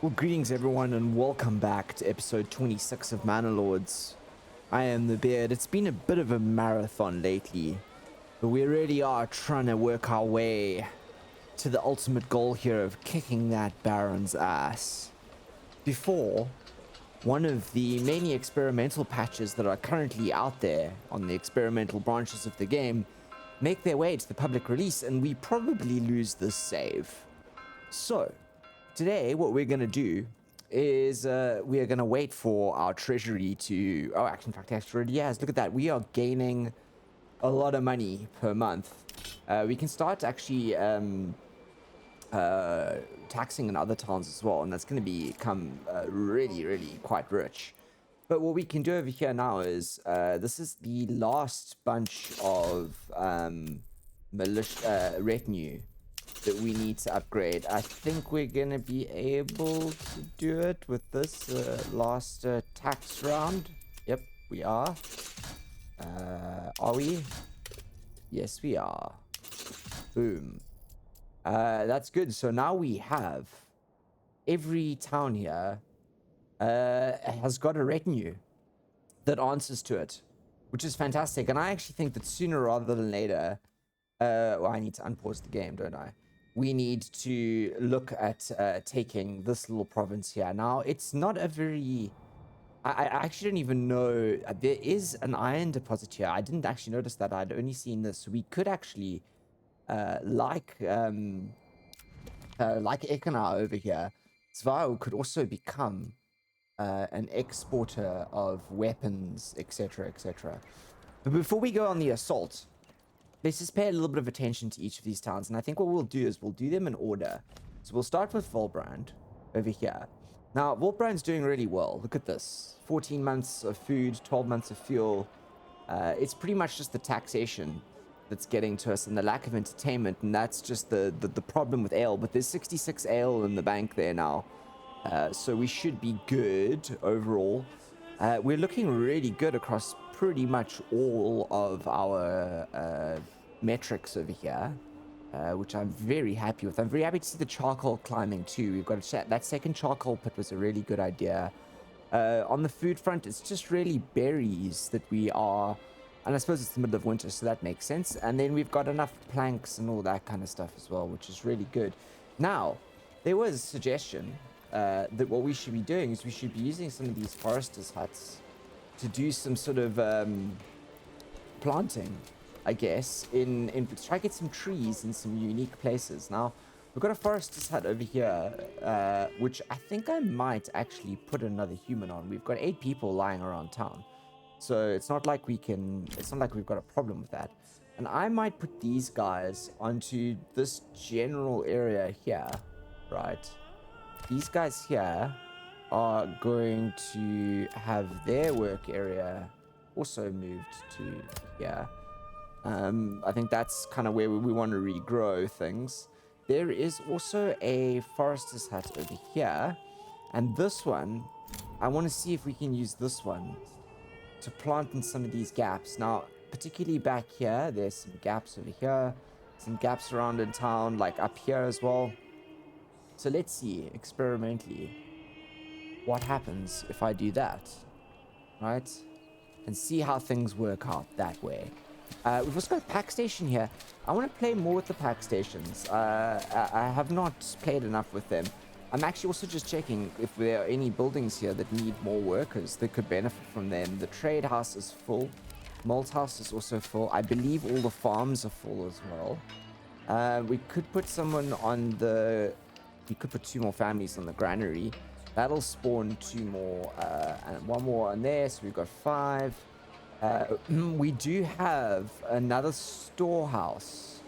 Well, greetings everyone, and welcome back to episode 26 of Manor Lords. I am the Beard. It's been a bit of a marathon lately, but we really are trying to work our way to the ultimate goal here of kicking that Baron's ass. Before, one of the many experimental patches that are currently out there on the experimental branches of the game make their way to the public release, and we probably lose this save. So, today, what we're going to do is we are going to wait for our treasury to... Oh, actually, in fact, extra already has. Look at that. We are gaining a lot of money per month. We can start actually taxing in other towns as well, and that's going to become really quite rich. But what we can do over here now is this is the last bunch of retinue that we need to upgrade. I think we're gonna be able to do it with this last tax round. Yep, we are. Are we? Yes, we are. Boom. That's good. So now we have every town here has got a retinue that answers to it, which is fantastic. And I actually think that sooner rather than later, well, I need to unpause the game, don't I? We need to look at taking this little province here. Now, it's not a very... I actually don't even know... there is an iron deposit here. I didn't actually notice that. I'd only seen this. So we could actually, like Ekana over here, Zvao could also become an exporter of weapons, etc., etc. But before we go on the assault, let's just pay a little bit of attention to each of these towns. And I think what we'll do is we'll do them in order. So we'll start with Volbrand over here. Now, Volbrand's doing really well. Look at this. 14 months of food, 12 months of fuel. It's pretty much just the taxation that's getting to us and the lack of entertainment. And that's just the problem with ale. But there's 66 ale in the bank there now. So we should be good overall. We're looking really good across pretty much all of our metrics over here, which I'm very happy with. I'm very happy to see the charcoal climbing too. We've got that second charcoal pit was a really good idea. On the food front, it's just really berries that we are, and I suppose it's the middle of winter, so that makes sense. And then we've got enough planks and all that kind of stuff as well, which is really good. Now, there was a suggestion that what we should be doing is we should be using some of these foresters' huts to do some sort of planting, I guess, in try to get some trees in some unique places. Now, we've got a forester's hut over here, which I think I might actually put another human on. We've got 8 people lying around town, so it's not like we've got a problem with that. And I might put these guys onto this general area here, right? These guys here are going to have their work area also moved to here. I think that's kind of where we want to regrow things. There is also a forester's hut over here. And this one, I want to see if we can use this one to plant in some of these gaps. Now, particularly back here, there's some gaps over here. Some gaps around in town, like up here as well. So let's see, experimentally, what happens if I do that, right? And see how things work out that way. We've also got a pack station here. I want to play more with the pack stations. I have not played enough with them. I'm actually also just checking if there are any buildings here that need more workers that could benefit from them. The trade house is full. Malt house is also full. I believe all the farms are full as well. We could put someone on the... We could put 2 more families on the granary. That'll spawn 2 more, and 1 more on there, so we've got 5. We do have another storehouse.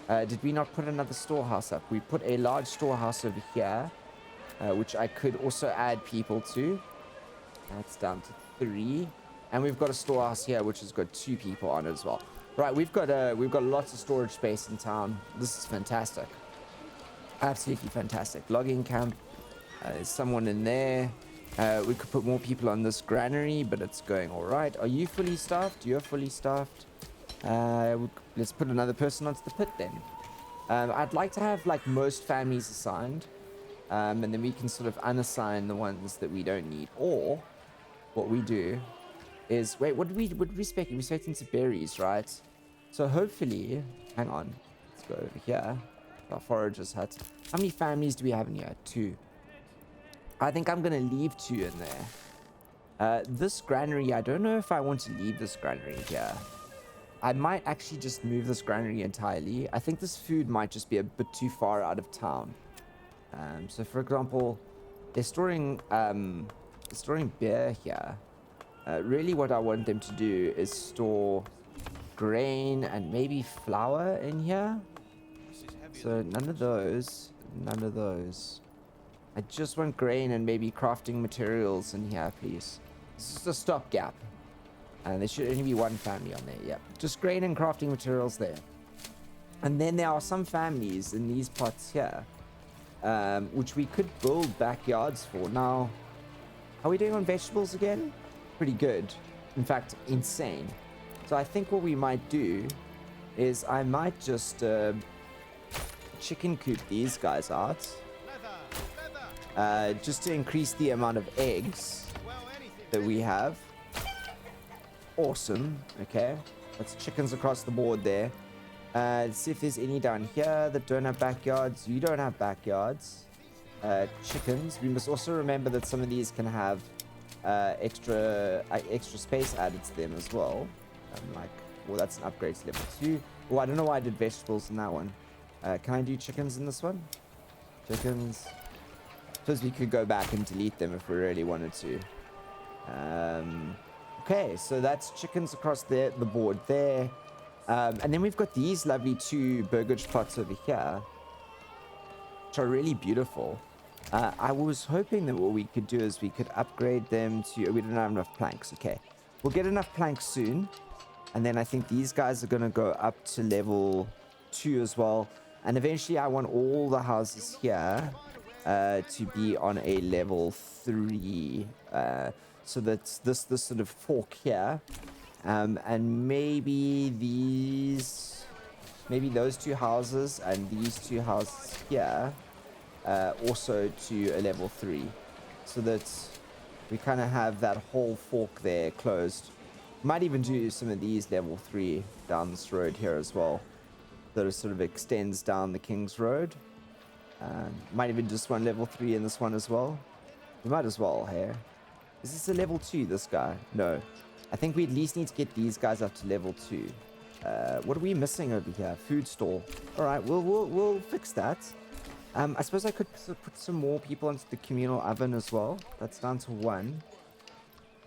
Did we not put another storehouse up? We put a large storehouse over here, which I could also add people to. That's down to 3. And we've got a storehouse here, which has got 2 people on it as well. Right, we've got lots of storage space in town. This is fantastic. Absolutely fantastic. Logging camp. There's someone in there. We could put more people on this granary, but it's going all right. Are you fully staffed? You're fully staffed. Let's put another person onto the pit then. I'd like to have like most families assigned. And then we can sort of unassign the ones that we don't need. Or what we do is, wait, what did we spec? We spec into berries, right? So hopefully, hang on, let's go over here. Our forager's hut. How many families do we have in here? 2. I think I'm gonna leave 2 in there. This granary, I don't know if I want to leave this granary here. I might actually just move this granary entirely. I think this food might just be a bit too far out of town. So for example, they're storing beer here. Really what I want them to do is store grain and maybe flour in here. So none of those. None of those. I just want grain and maybe crafting materials in here, please. This is a stopgap. And there should only be 1 family on there. Yep. Just grain and crafting materials there. And then there are some families in these pots here, which we could build backyards for. Now, how are we doing on vegetables again? Pretty good. In fact, insane. So I think what we might do is I might just chicken coop these guys out. Just to increase the amount of eggs that we have. Awesome. Okay. That's chickens across the board there. Let's see if there's any down here that don't have backyards. You don't have backyards. Chickens. We must also remember that some of these can have extra space added to them as well. Well, that's an upgrade to level 2. Oh, I don't know why I did vegetables in that one. Can I do chickens in this one? Chickens. Suppose we could go back and delete them if we really wanted to. Okay, so that's chickens across the board there. And then we've got these lovely 2 burgage pots over here, which are really beautiful. I was hoping that what we could do is we could upgrade them to... We don't have enough planks. Okay, we'll get enough planks soon. And then I think these guys are going to go up to level 2 as well. And eventually I want all the houses here to be on a level 3. So that's this sort of fork here. And maybe those 2 houses and these 2 houses here also to a level 3. So that we kind of have that whole fork there closed. Might even do some of these level 3 down this road here as well. That it sort of extends down the King's Road. Might even just one level 3 in this one as well. We might as well here. Is this a level 2, this guy? No. I think we at least need to get these guys up to level 2. What are we missing over here? Food stall. Alright, we'll fix that. I suppose I could put some more people into the communal oven as well. That's down to 1.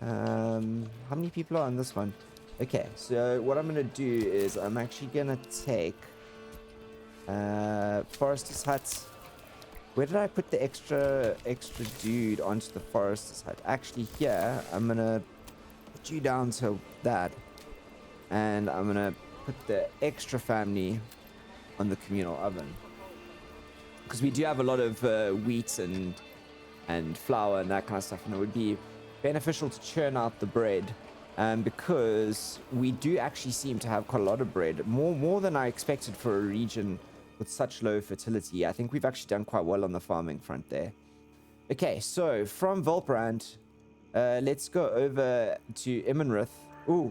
How many people are on this one? Okay, so what I'm going to do is I'm actually going to take Forester's Hut. Where did I put the extra dude onto the Forester's Hut? Actually here, I'm going to put you down to that. And I'm going to put the extra family on the communal oven. Because we do have a lot of wheat and flour and that kind of stuff. And it would be beneficial to churn out the bread. Because we do actually seem to have quite a lot of bread. More than I expected for a region with such low fertility. I think we've actually done quite well on the farming front there. Okay, so from Volbrand, let's go over to Imenrith. Ooh,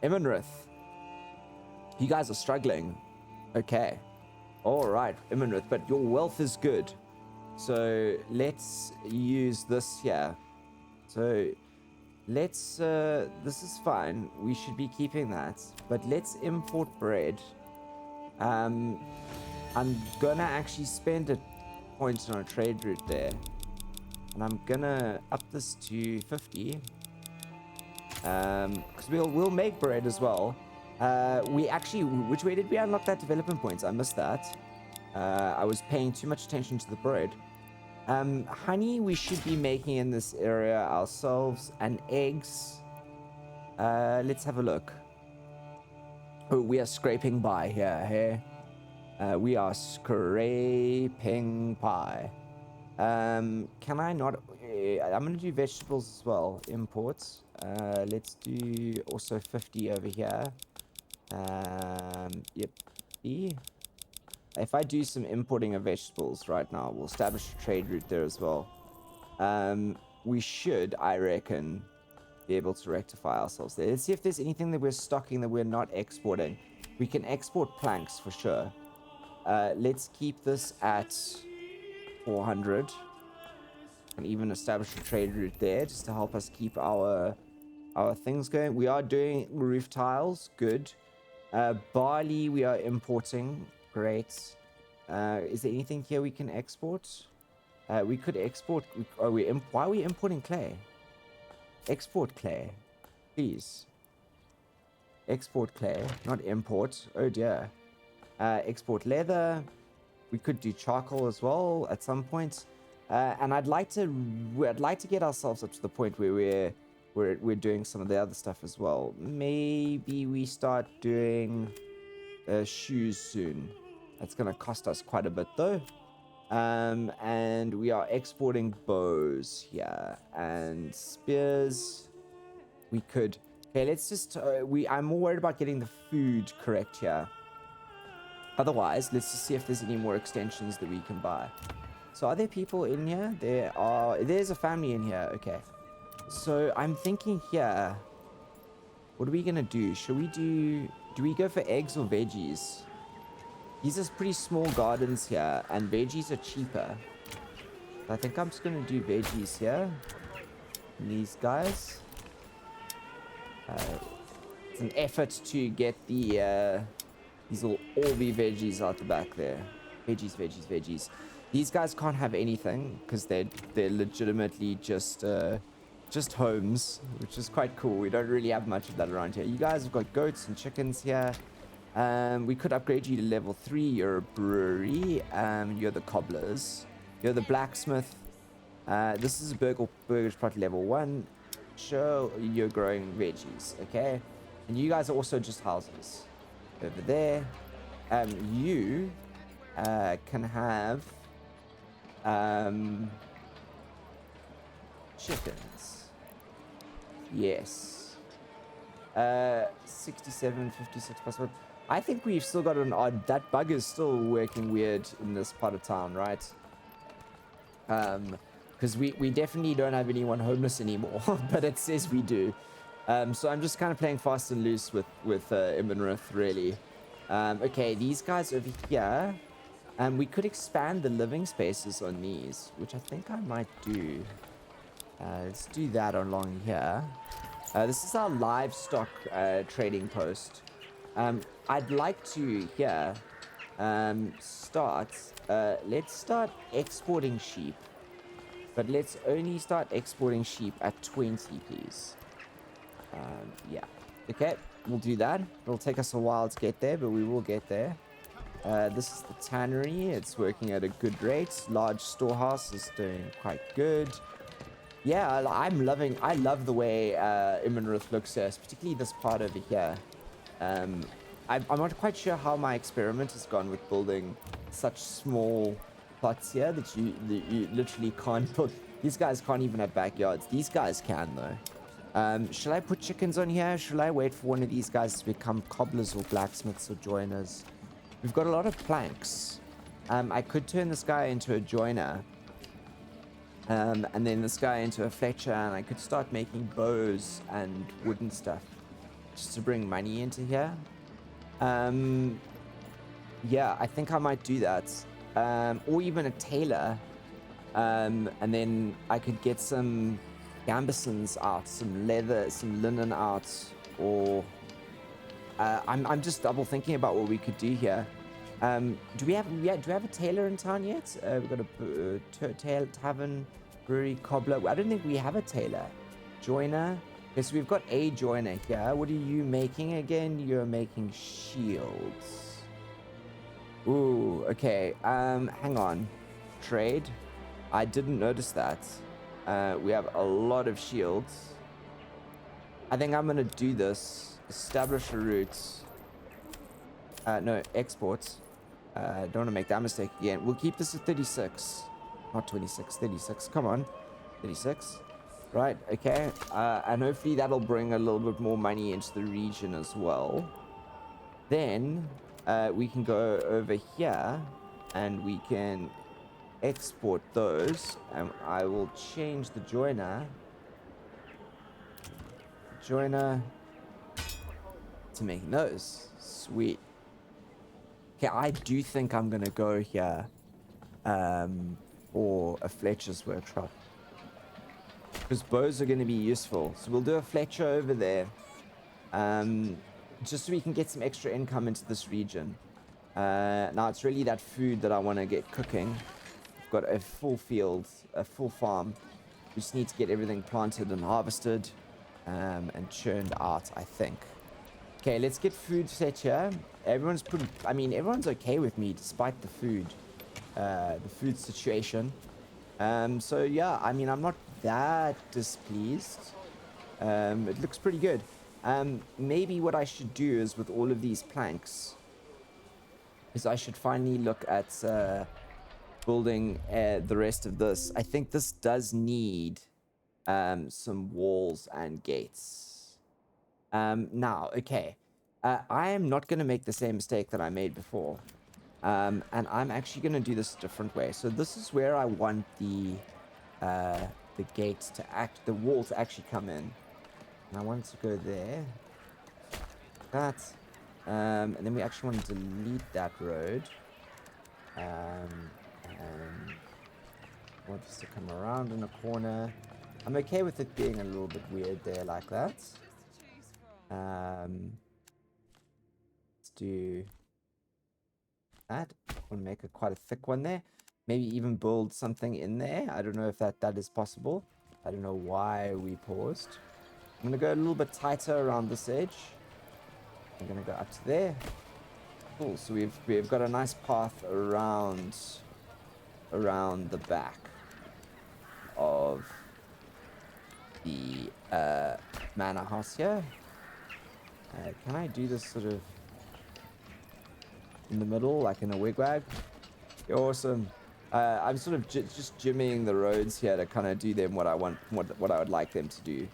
Imenrith. You guys are struggling. Okay. All right, Imenrith, but your wealth is good. So let's use this here. So let's, this is fine. We should be keeping that. But let's import bread. I'm gonna actually spend a point on a trade route there. And I'm gonna up this to 50. Because we'll make bread as well. We actually, which way did we unlock that development points? I missed that. I was paying too much attention to the bread. Honey we should be making in this area ourselves, and eggs. Let's have a look. Oh, we are scraping by here, hey? We are scraping by. Can I not? I'm gonna do vegetables as well. Imports. Let's do also 50 over here. Yep. If I do some importing of vegetables right now, we'll establish a trade route there as well. We should, I reckon, be able to rectify ourselves there. Let's see if there's anything that we're stocking that we're not exporting. We can export planks for sure. Let's keep this at 400 and even establish a trade route there just to help us keep our things going. We are doing roof tiles, good. Barley we are importing, great. Is there anything here we can export? We could export. Why are we importing clay? Export clay, please. Export clay, not import. Oh dear. Export leather. We could do charcoal as well at some point. And I'd like to get ourselves up to the point where we're doing some of the other stuff as well. Maybe we start doing shoes soon. That's gonna cost us quite a bit though. And we are exporting bows here and spears. We could. Okay, let's just. I'm more worried about getting the food correct here. Otherwise, let's just see if there's any more extensions that we can buy. So, are there people in here? There's a family in here. Okay. So I'm thinking here. What are we gonna do? Should we do? Do we go for eggs or veggies? These are pretty small gardens here, and veggies are cheaper. I think I'm just going to do veggies here. And these guys. It's an effort to get these will all be veggies out the back there. Veggies, veggies, veggies. These guys can't have anything because they're legitimately just homes, which is quite cool. We don't really have much of that around here. You guys have got goats and chickens here. We could upgrade you to level 3. You're a brewery. You're the cobblers. You're the blacksmith. This is a burger's plot level 1. Sure, you're growing veggies, okay? And you guys are also just houses. Over there. You can have chickens. Yes. 67, 56 plus 1. I think we've still got an odd... That bug is still working weird in this part of town, right? Because we definitely don't have anyone homeless anymore, but it says we do. So I'm just kind of playing fast and loose with Imanrith, really. Okay, these guys over here. We could expand the living spaces on these, which I think I might do. Let's do that along here. This is our livestock trading post. I'd like to here start. Let's start exporting sheep, but let's only start exporting sheep at 20, please. Yeah. Okay, we'll do that. It'll take us a while to get there, but we will get there. This is the tannery. It's working at a good rate. Large storehouse is doing quite good. Yeah, I love the way Imanrith looks here, particularly this part over here. I'm not quite sure how my experiment has gone with building such small plots here that you literally can't build. These guys can't even have backyards. These guys can though. Shall I put chickens on here? Shall I wait for one of these guys to become cobblers or blacksmiths or joiners? We've got a lot of planks. I could turn this guy into a joiner. And then this guy into a fletcher, and I could start making bows and wooden stuff just to bring money into here. Yeah, I think I might do that. Or even a tailor. And then I could get some gambesons out, some leather, some linen out, or I'm just double thinking about what we could do here. Do we have a tailor in town yet? We've got a tavern, brewery, cobbler. I don't think we have a tailor. Joiner. Okay, so we've got a joiner here. What are you making again? You're making shields. Ooh, okay. Hang on. Trade. I didn't notice that. We have a lot of shields. I think I'm gonna do this. Establish a route. No, exports. Don't want to make that mistake again. We'll keep this at 36. Not 26, 36. Come on. 36. Right, okay. And hopefully that'll bring a little bit more money into the region as well. Then, we can go over here and we can export those, and I will change the joiner to making those. Sweet. Okay, I do think I'm gonna go here for a Fletcher's workshop, because bows are gonna be useful. So we'll do a Fletcher over there, just so we can get some extra income into this region. Now it's really that food that I want to get cooking. We've got a full field, a full farm. We just need to get everything planted and harvested and churned out, I think. Okay, let's get food set here. Everyone's everyone's okay with me despite the food situation. So yeah, I mean, I'm not that displeased. It looks pretty good. Maybe what I should do is, with all of these planks, is I should finally look at building the rest of this. I think this does need some walls and gates. Now, okay. I am not going to make the same mistake that I made before. And I'm actually going to do this a different way. So this is where I want the gates to the wall to actually come in. And I want it to go there. That. And then we actually want to delete that road. And I want this to come around in a corner. I'm okay with it being a little bit weird there like that. Let's do that. I want to make quite a thick one there. Maybe even build something in there. I don't know if that is possible. I don't know why we paused. I'm going to go a little bit tighter around this edge. I'm going to go up to there. Cool. So we've got a nice path around the back of the manor house here. Can I do this sort of in the middle, like in a wigwag? Awesome. I'm sort of just jimmying the roads here to kind of do them what I want, what I would like them to do.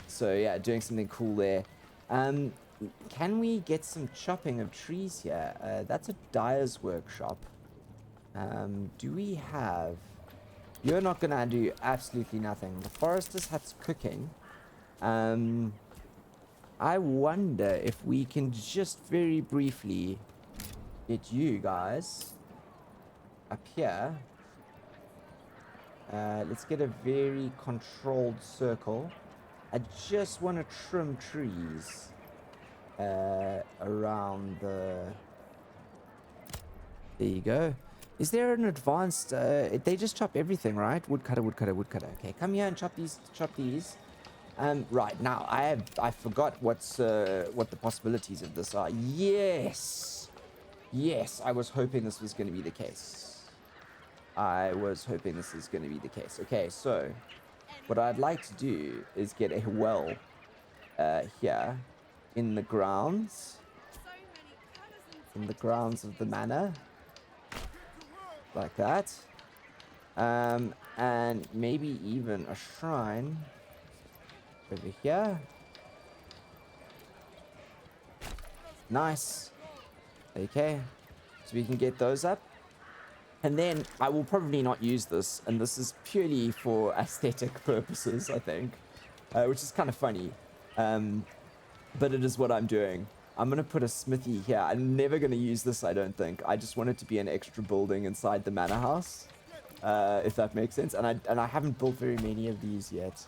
So yeah, doing something cool there. Can we get some chopping of trees here? That's a dyer's workshop. Do we have... You're not gonna do absolutely nothing. The forester's hut's cooking. I wonder if we can just very briefly get you guys up here. Let's get a very controlled circle. I just want to trim trees around the... There you go. Is there an advanced... they just chop everything, right? Woodcutter, woodcutter, woodcutter. Okay, come here and chop these. Right, now, I forgot what the possibilities of this are. Yes! Yes, I was hoping this was going to be the case. Okay, so what I'd like to do is get a well here in the grounds. In the grounds of the manor. Like that. And maybe even a shrine over here. Nice. Okay. So we can get those up. And then I will probably not use this, and this is purely for aesthetic purposes, I think. Which is kind of funny. But it is what I'm doing. I'm going to put a smithy here. I'm never going to use this, I don't think. I just want it to be an extra building inside the manor house. If that makes sense. And I haven't built very many of these yet.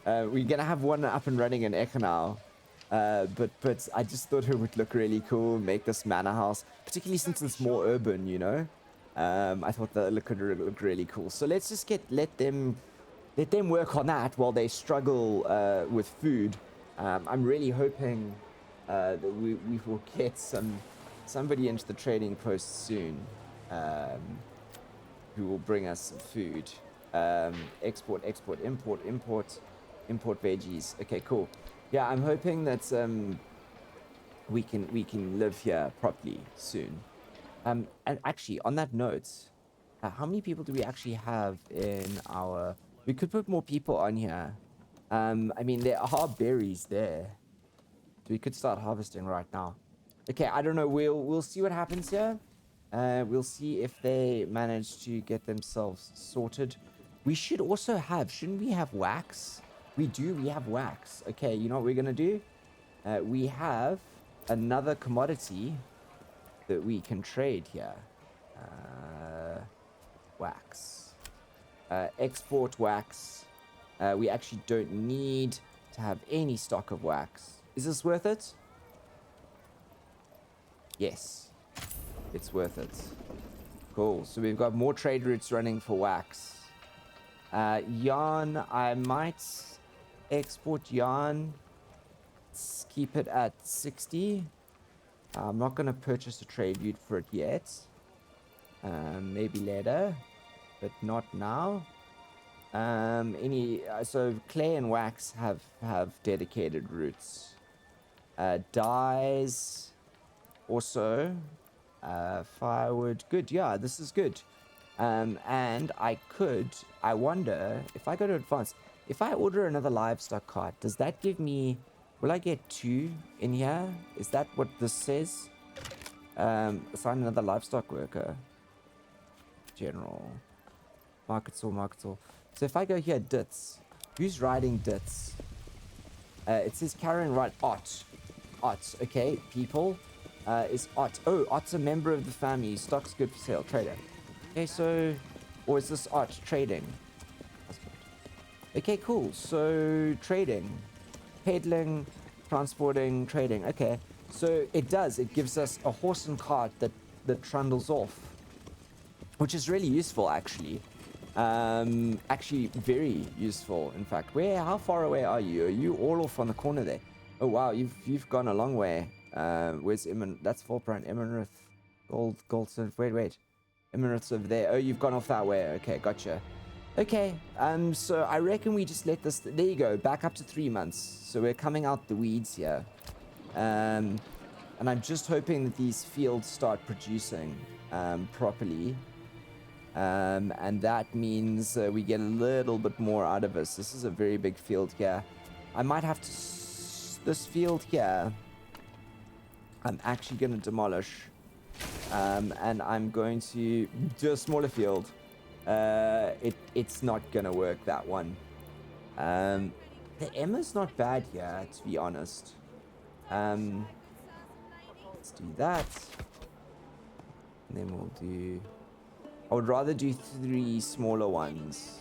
We're going to have one up and running in Echenau. But I just thought it would look really cool, make this manor house, particularly since it's more urban, you know. I thought that it could look really cool. So let's just let them work on that while they struggle with food. I'm really hoping that we will get somebody into the trading post soon, who will bring us some food. Export, import veggies. Okay, cool. Yeah, I'm hoping that we can live here properly soon. And actually, on that note, how many people do we actually have in our... We could put more people on here. I mean, there are berries there. So we could start harvesting right now. Okay, I don't know. We'll see what happens here. We'll see if they manage to get themselves sorted. We should also have, shouldn't we have wax? We do, we have wax. Okay, you know what we're gonna do? We have another commodity that we can trade here. Wax. Export wax. We actually don't need to have any stock of wax. Is this worth it? Yes, it's worth it. Cool. So we've got more trade routes running for wax. Yarn, I might export yarn. Let's keep it at 60. I'm not going to purchase a trade route for it yet. Maybe later, but not now. So clay and wax have dedicated routes. Dyes also, firewood, good. Yeah, this is good. And I wonder if I go to advanced, if I order another livestock cart, does that give me, will I get 2 in here? Is that what this says? Assign another livestock worker. General. Market stall. So if I go here, Dits. Who's riding Dits? It says Karen ride Ott. Okay, people. Is Ott. Oh, Ott's a member of the family. Stock's good for sale. Trader. Okay, so... Or is this Ott trading? Okay, cool. So, trading. Peddling, transporting, trading. Okay. So, it does. It gives us a horse and cart that trundles off. Which is really useful, actually. Actually, very useful, in fact. How far away are you? Are you all off on the corner there? Oh, wow. You've gone a long way. Where's that's Volbrand, Immenrith, Goldson. Wait. Immenrith's over there. Oh, you've gone off that way. Okay, gotcha. Okay, so I reckon we just let this, there you go, back up to 3 months. So we're coming out the weeds here. And I'm just hoping that these fields start producing, properly. And that means we get a little bit more out of us. This is a very big field here. I might have to, this field here, I'm actually going to demolish, and I'm going to do a smaller field. It's not going to work, that one. The Emma's not bad here, to be honest. Let's do that. And then we'll do... I would rather do 3 smaller ones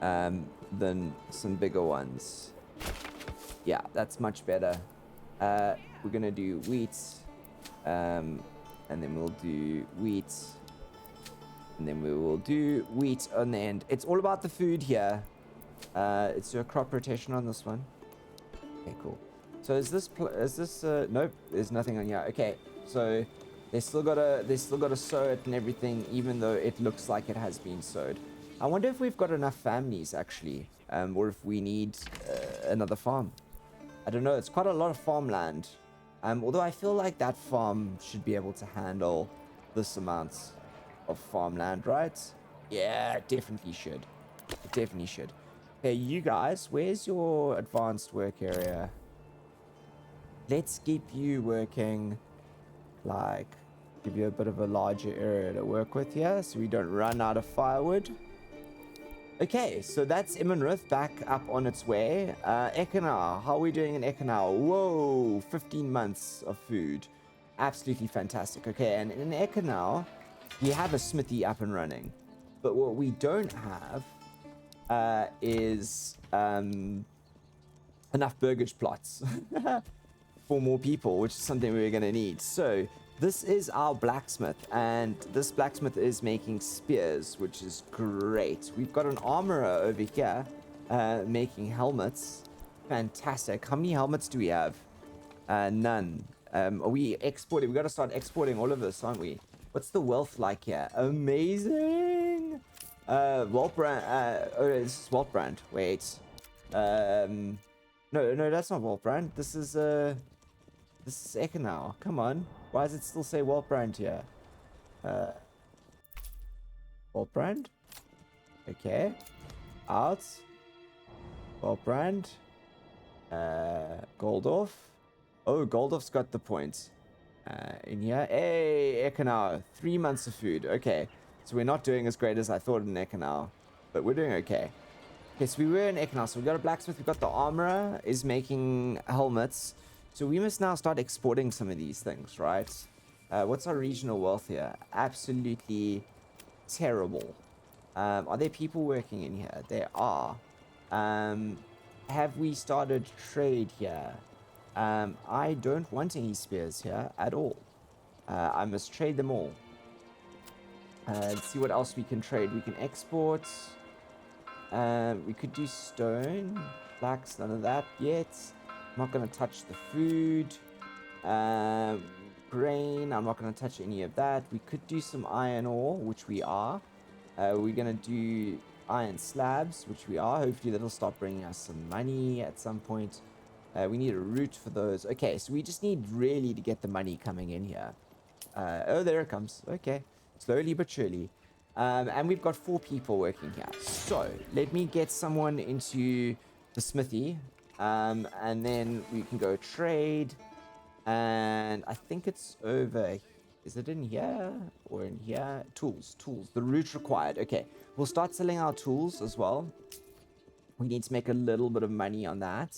than some bigger ones. Yeah, that's much better. We're gonna do wheat, and then we'll do wheat, and then we will do wheat on the end. It's all about the food here. Let's do a crop rotation on this one. Okay, cool. So is this nope, there's nothing on here. Okay, so they still gotta sow it and everything, even though it looks like it has been sowed. I wonder if we've got enough families actually, or if we need another farm. I don't know. It's quite a lot of farmland. Although I feel like that farm should be able to handle this amount of farmland, right? Yeah, it definitely should. It definitely should. Okay, you guys, where's your advanced work area? Let's keep you working, like, give you a bit of a larger area to work with here, so we don't run out of firewood. Okay, so that's Immenrith back up on its way. Ekenar, how are we doing in Ekenar? Whoa, 15 months of food. Absolutely fantastic. Okay, and in Ekenar, we have a smithy up and running. But what we don't have is enough burgage plots for more people, which is something we're going to need. So this is our blacksmith, and this blacksmith is making spears, which is great. We've got an armorer over here making helmets. Fantastic. How many helmets do we have? None. Are we exporting? We got to start exporting all of this, aren't we? What's the wealth like here? Amazing. Waltbrand. Oh, this is Waltbrand. Wait. No, that's not Waltbrand. This is Ekenau. Come on. Why does it still say Waltbrand here? Waltbrand? Okay. Out. Waltbrand. Goldorf. Oh, Goldorf's got the points. In here. Hey, Ekanau. 3 months of food. Okay. So we're not doing as great as I thought in Ekanau. But we're doing okay. Okay, so we were in Ekanau. So we got a blacksmith. We got the armorer is making helmets. So we must now start exporting some of these things, right? What's our regional wealth here? Absolutely terrible. Are there people working in here? There are. Have we started trade here? I don't want any spears here at all. I must trade them all. Let's see what else we can trade. We can export. We could do stone. Flax, none of that yet. I'm not going to touch the food. Grain, I'm not going to touch any of that. We could do some iron ore, which we are. We're going to do iron slabs, which we are. Hopefully that'll start bringing us some money at some point. We need a route for those. Okay, so we just need really to get the money coming in here. Oh, there it comes. Okay, slowly but surely. And we've got 4 people working here. So let me get someone into the smithy. And then we can go trade. And I think it's over. Is it in here or in here? Tools. The route required. Okay, we'll start selling our tools as well. We need to make a little bit of money on that.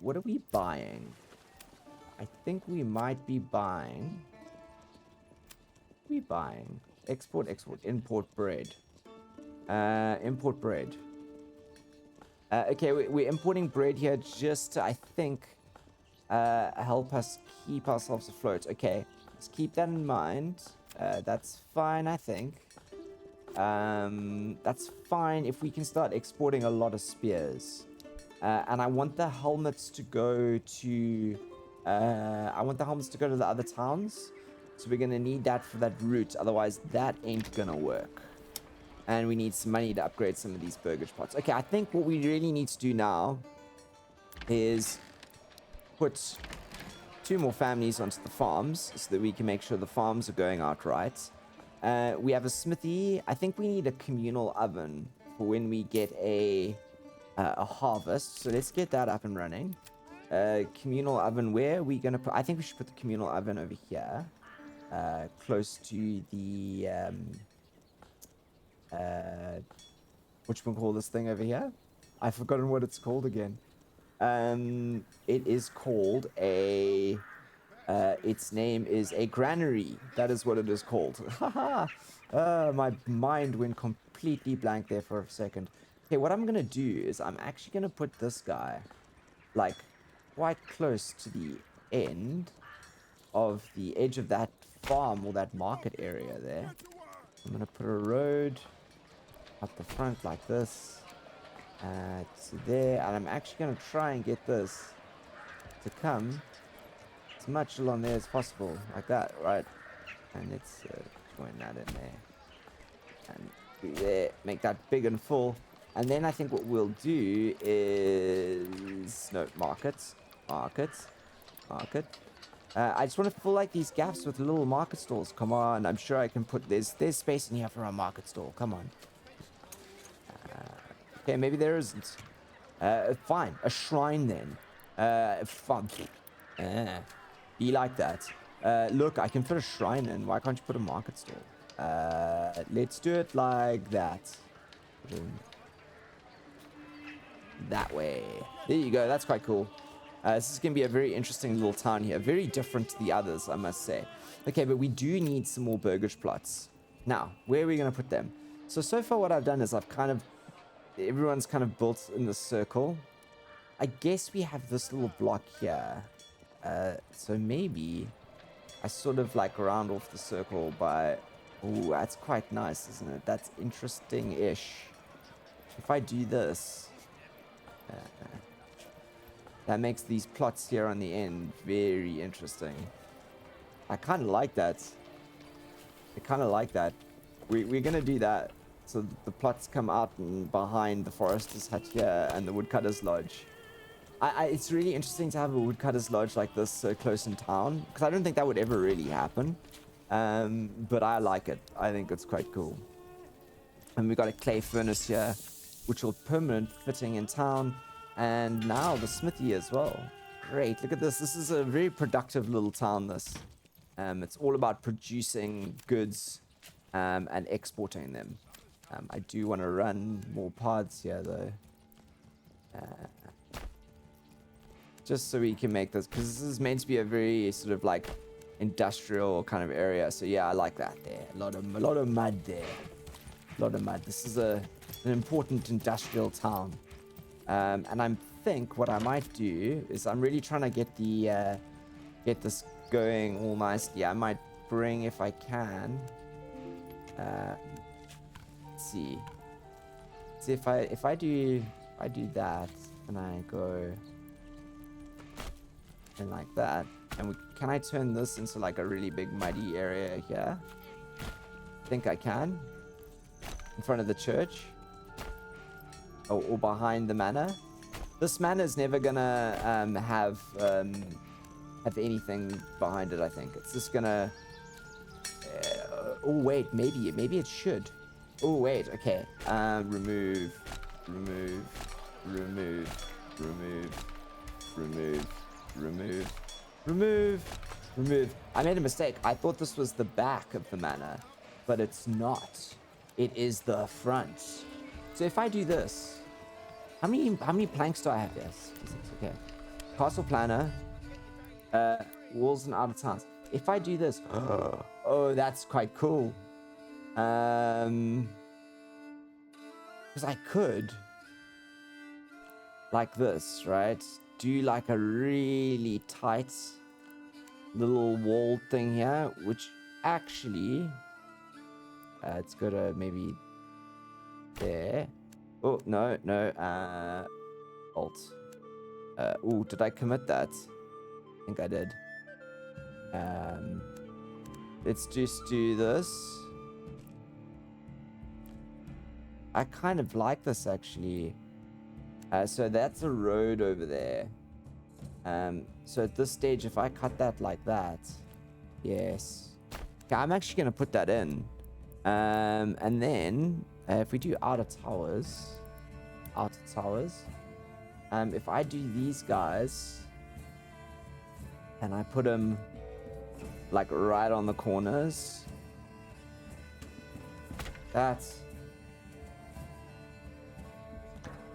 What are we buying? I think we might be buying. Export, import bread. Import bread. Okay, we're importing bread here just to, I think, help us keep ourselves afloat. Okay, let's keep that in mind. That's fine, I think. That's fine if we can start exporting a lot of spears. And I want the helmets to go to... the other towns. So we're going to need that for that route. Otherwise, that ain't going to work. And we need some money to upgrade some of these burgage pots. Okay, I think what we really need to do now is put 2 more families onto the farms so that we can make sure the farms are going out right. We have a smithy. I think we need a communal oven for when we get a harvest. So let's get that up and running. Communal oven, where are we going to put... I think we should put the communal oven over here. Close to the... what you call this thing over here? I've forgotten what it's called again. It is called a... its name is a granary. That is what it is called. Haha! My mind went completely blank there for a second. Okay, what I'm going to do is I'm actually going to put this guy, like, quite close to the end of the edge of that farm or that market area there. I'm going to put a road up the front like this. To there. And I'm actually going to try and get this to come as much along there as possible. Like that, right? And let's join that in there. And do there. Make that big and full. And then I think what we'll do is... No, market. I just want to fill like these gaps with little market stalls. Come on, I'm sure I can put... There's space in here for a market stall. Come on. Okay, maybe there isn't. Fine. A shrine then. Fun. Be like that. Look, I can put a shrine in. Why can't you put a market stall? Let's do it like that. That way. There you go. That's quite cool. This is going to be a very interesting little town here. Very different to the others, I must say. Okay, but we do need some more burgage plots. Now, where are we going to put them? So far what I've done is I've kind of... Everyone's kind of built in the circle. I guess we have this little block here. So maybe I sort of like round off the circle by... Ooh, that's quite nice, isn't it? That's interesting-ish. If I do this... that makes these plots here on the end very interesting. I kind of like that. We're going to do that. So the plots come out and behind the forester's hut here and the woodcutter's lodge. It's really interesting to have a woodcutter's lodge like this so close in town. Because I don't think that would ever really happen. But I like it. I think it's quite cool. And we've got a clay furnace here, which will permanent fitting in town. And now the smithy as well. great. Look at this. This is a very productive little town, this. It's all about producing goods and exporting them. I do want to run more pods here, though. Just so we can make this, because this is meant to be a very sort of like industrial kind of area. So yeah, I like that there. A lot of mud there. A lot of mud. This is an important industrial town. And I think what I might do is I'm really trying to get the get this going all nicely. I might bring, if I can. Let's see. See if I do that and I go and like that, and can I turn this into like a really big muddy area here? I think I can. In front of the church. Or behind the manor. This manor is never gonna have anything behind it, I think. It's just gonna... oh, wait, maybe it should. Oh, wait, okay. Remove. I made a mistake. I thought this was the back of the manor, but it's not. It is the front. So if I do this, how many planks do I have? Yes, okay. Castle planner, walls and outer towns. If I do this, oh, that's quite cool. Because I could, like this, right? Do like a really tight little wall thing here, which actually, it's got to maybe there. Oh, no. Alt. Oh, did I commit that? I think I did. Let's just do this. I kind of like this, actually. So that's a road over there. So at this stage, if I cut that like that, yes. Okay, I'm actually going to put that in. And then, if we do outer towers, if I do these guys, and I put them like right on the corners, that's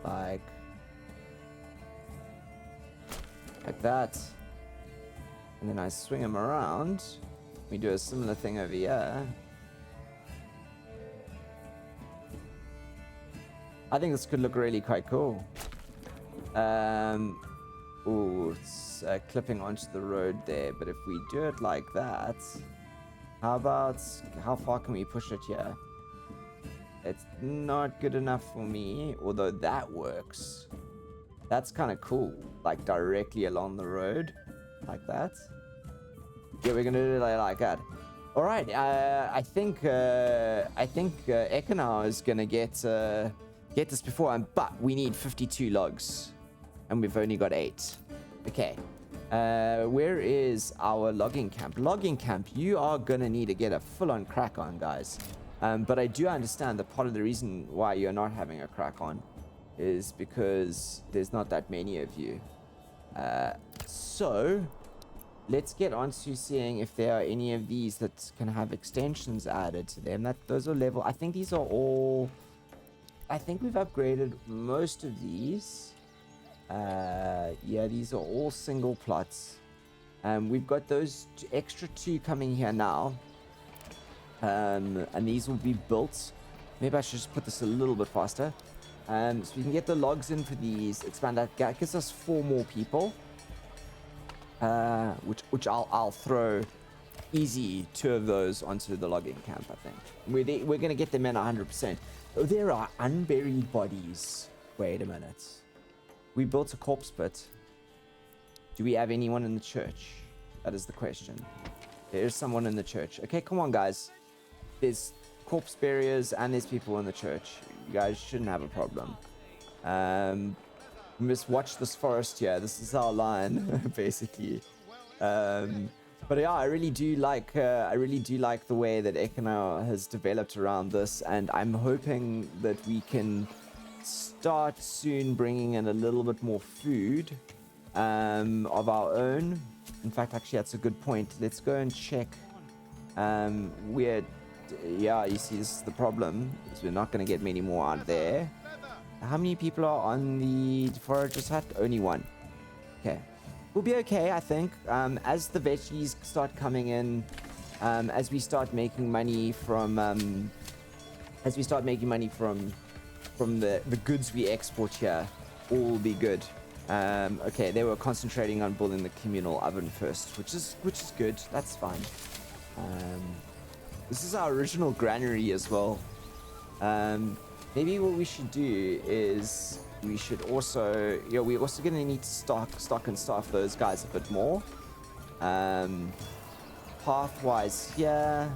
like that, and then I swing them around. We do a similar thing over here. I think this could look really quite cool. Ooh, it's clipping onto the road there, but if we do it like that, how far can we push it here? It's not good enough for me, although that works. That's kind of cool, like directly along the road, like that. Yeah, we're gonna do it like that. All right, I think Ekanau is gonna get this before, but we need 52 logs, and we've only got 8. Okay, where is our logging camp? Logging camp, you are gonna need to get a full-on crack on, guys. But I do understand that part of the reason why you're not having a crack on is because there's not that many of you. So let's get on to seeing if there are any of these that can have extensions added to them. Those are level. I think these are all. I think we've upgraded most of these. Yeah, these are all single plots. We've got those extra 2 coming here now. And these will be built. Maybe I should just put this a little bit faster. So we can get the logs in for these. Expand that. That gives us 4 more people. Which I'll throw easy 2 of those onto the logging camp, I think. We're going to get them in 100%. Oh, there are unburied bodies. Wait a minute. We built a corpse pit. Do we have anyone in the church? That is the question. There is someone in the church. Okay, come on, guys. There's corpse buriers and there's people in the church. You guys shouldn't have a problem. We must watch this forest here. This is our line, basically. But yeah, I really do like the way that Ekanau has developed around this, and I'm hoping that we can start soon bringing in a little bit more food. of our own. In fact, actually, that's a good point. Let's go and check. Yeah, you see, this is the problem. Is we're not going to get many more out there. How many people are on the forager's hut? Only one. Okay. We'll be okay, I think. As the veggies start coming in, as we start making money from the goods we export here, all will be good. Okay, they were concentrating on building the communal oven first, which is good. That's fine. This is our original granary as well. Maybe what we should do is we should also, we're also going to need to stock and staff those guys a bit more. Pathwise here,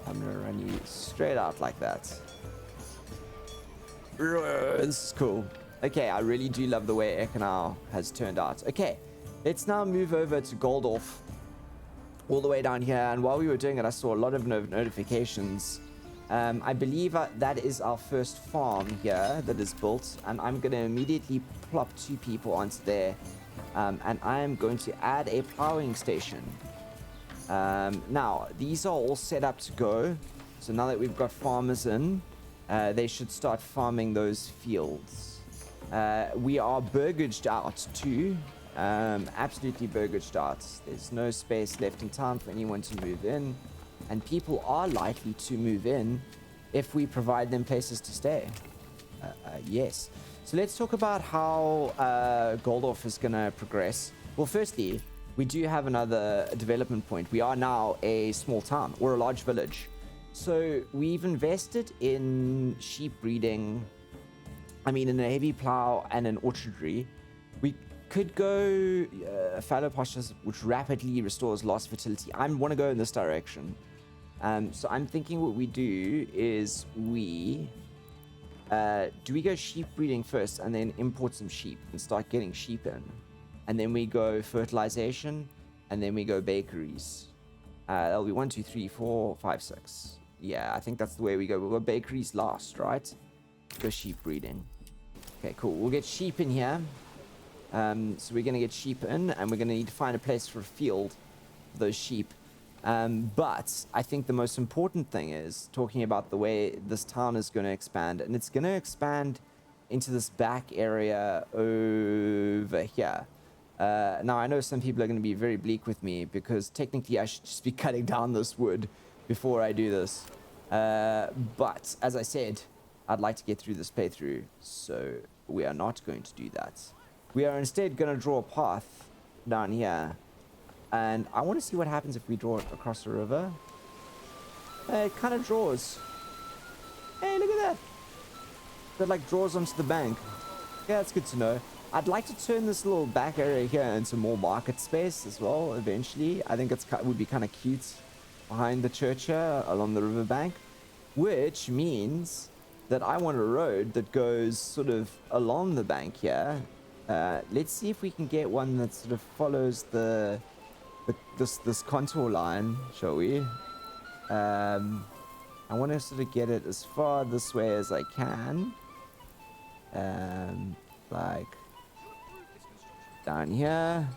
I'm going to run you straight out like that. This is cool. Okay, I really do love the way Ekanau has turned out. Okay, let's now move over to Goldorf, all the way down here. And while we were doing it, I saw a lot of notifications. I believe that is our first farm here that is built, and I'm going to immediately plop 2 people onto there, and I am going to add a plowing station. Now, these are all set up to go, so now that we've got farmers in, they should start farming those fields. We are burgaged out too, absolutely burgaged out. There's no space left in town for anyone to move in. And people are likely to move in if we provide them places to stay. Yes. So let's talk about how Goldorf is going to progress. Well, firstly, we do have another development point. We are now a small town or a large village. So we've invested in sheep breeding. I mean, in a heavy plow and an orchardry. We could go fallow pastures, which rapidly restores lost fertility. I want to go in this direction. So I'm thinking what we do is we go sheep breeding first and then import some sheep and start getting sheep in, and then we go fertilization, and then we go bakeries. That'll be 1, 2, 3, 4, 5, 6. Yeah, I think that's the way we go. We'll go bakeries last, right? Go sheep breeding. Okay, cool. We'll get sheep in here. So we're gonna get sheep in, and we're gonna need to find a place for a field for those sheep. But I think the most important thing is talking about the way this town is going to expand, and it's going to expand into this back area over here. Now, I know some people are going to be very bleak with me because technically I should just be cutting down this wood before I do this. But as I said, I'd like to get through this playthrough, so we are not going to do that. We are instead going to draw a path down here. And I want to see what happens if we draw it across the river. It kind of draws. Hey, look at that. That like draws onto the bank. Yeah, that's good to know. I'd like to turn this little back area here into more market space as well eventually. I think it would be kind of cute behind the church here along the riverbank. Which means that I want a road that goes sort of along the bank here. Let's see if we can get one that sort of follows this contour line, shall we? I want to sort of get it as far this way as I can. Like down here.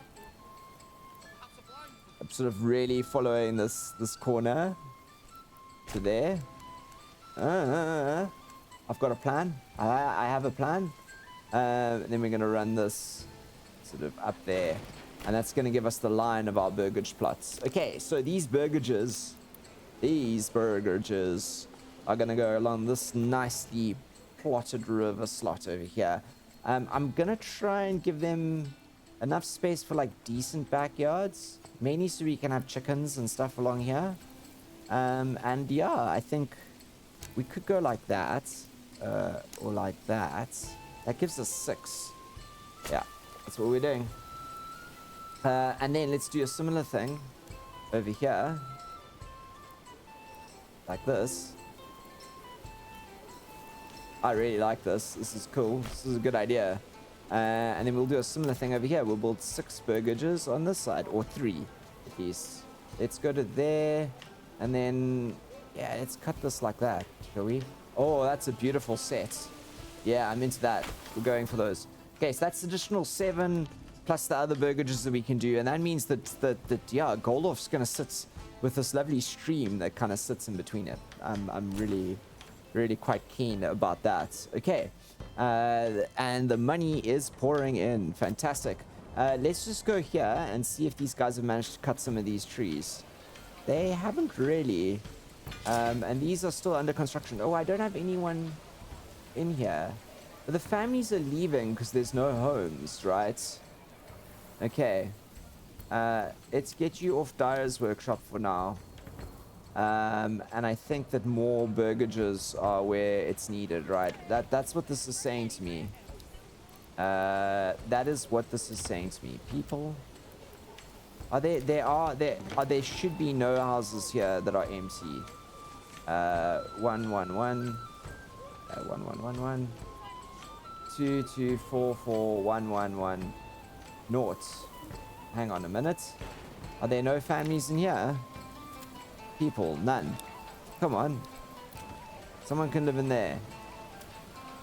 I'm sort of really following this corner to there. I've got a plan. I have a plan. And then we're going to run this sort of up there. And that's going to give us the line of our burgage plots. Okay, so these burgages are going to go along this nicely plotted river slot over here. I'm going to try and give them enough space for like decent backyards. Mainly so we can have chickens and stuff along here. And yeah, I think we could go like that. Or like that. That gives us 6. Yeah, that's what we're doing. And then let's do a similar thing over here. Like this. I really like this. This is cool. This is a good idea. And then we'll do a similar thing over here. We'll build 6 burgages on this side. Or 3 at least. Let's go to there. And then, yeah, let's cut this like that, shall we? Oh, that's a beautiful set. Yeah, I'm into that. We're going for those. Okay, so that's additional 7 plus the other burgages that we can do. And that means that yeah, Goldorf's going to sit with this lovely stream that kind of sits in between it. I'm really quite keen about that. Okay. And the money is pouring in. Fantastic. Let's just go here and see if these guys have managed to cut some of these trees. They haven't really. And these are still under construction. Oh, I don't have anyone in here. But the families are leaving because there's no homes, right? Okay. Let's get you off Dyer's workshop for now. And I think that more burgages are where it's needed, right? That's what this is saying to me. That is what this is saying to me. People, there should be no houses here that are empty. 1 1 1 1 1 1 1 2 2 4 4 1 1 1 naught. Hang on a minute. Are there no families in here? People, none. Come on. Someone can live in there.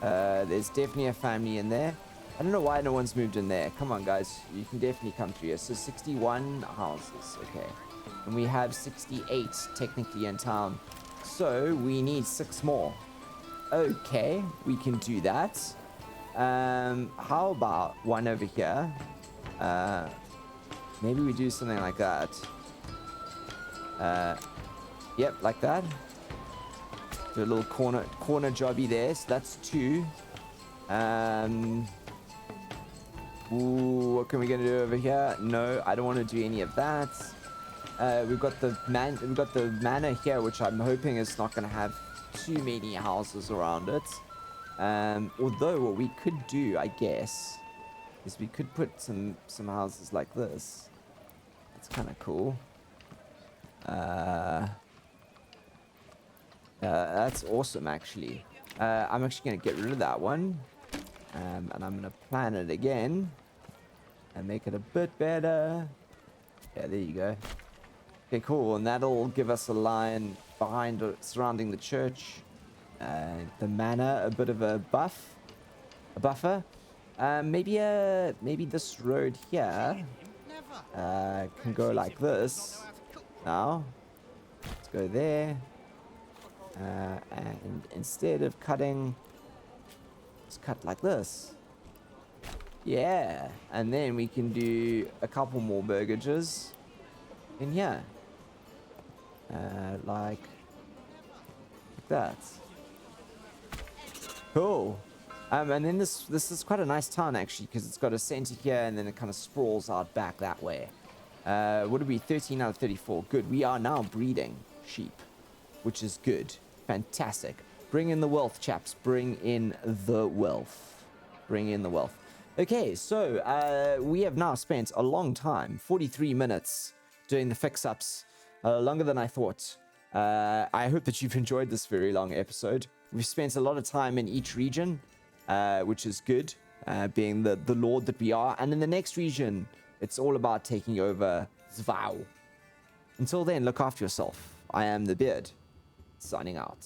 There's definitely a family in there. I don't know why no one's moved in there. Come on, guys. You can definitely come through here. So 61 houses. Okay. And we have 68 technically in town. So we need 6 more. Okay. We can do that. How about one over here? Maybe we do something like that. Yep, like that. Do a little corner jobby there. So that's 2. Ooh, what can we gonna do over here? No, I don't want to do any of that. We've got the manor here, which I'm hoping is not gonna have too many houses around it. Although what we could do, I guess, is we could put some houses like this. That's kind of cool. That's awesome, actually. I'm actually going to get rid of that one. And I'm going to plan it again. And make it a bit better. Yeah, there you go. Okay, cool. And that'll give us a line behind, surrounding the church. The manor, a bit of a buffer. Maybe this road here can go like this. Now, let's go there. And instead of cutting, let's cut like this. Yeah, and then we can do a couple more burgages in here. Like that. Cool. And then this is quite a nice town, actually, because it's got a center here and then it kind of sprawls out back that way. What are we? 13 out of 34. Good. We are now breeding sheep, which is good. Fantastic. Bring in the wealth, chaps. Bring in the wealth. Bring in the wealth. Okay, so we have now spent a long time, 43 minutes, doing the fix-ups. Longer than I thought. I hope that you've enjoyed this very long episode. We've spent a lot of time in each region, which is good, being the lord that we are. And in the next region, it's all about taking over Zvao. Until then, look after yourself. I am the Beard, signing out.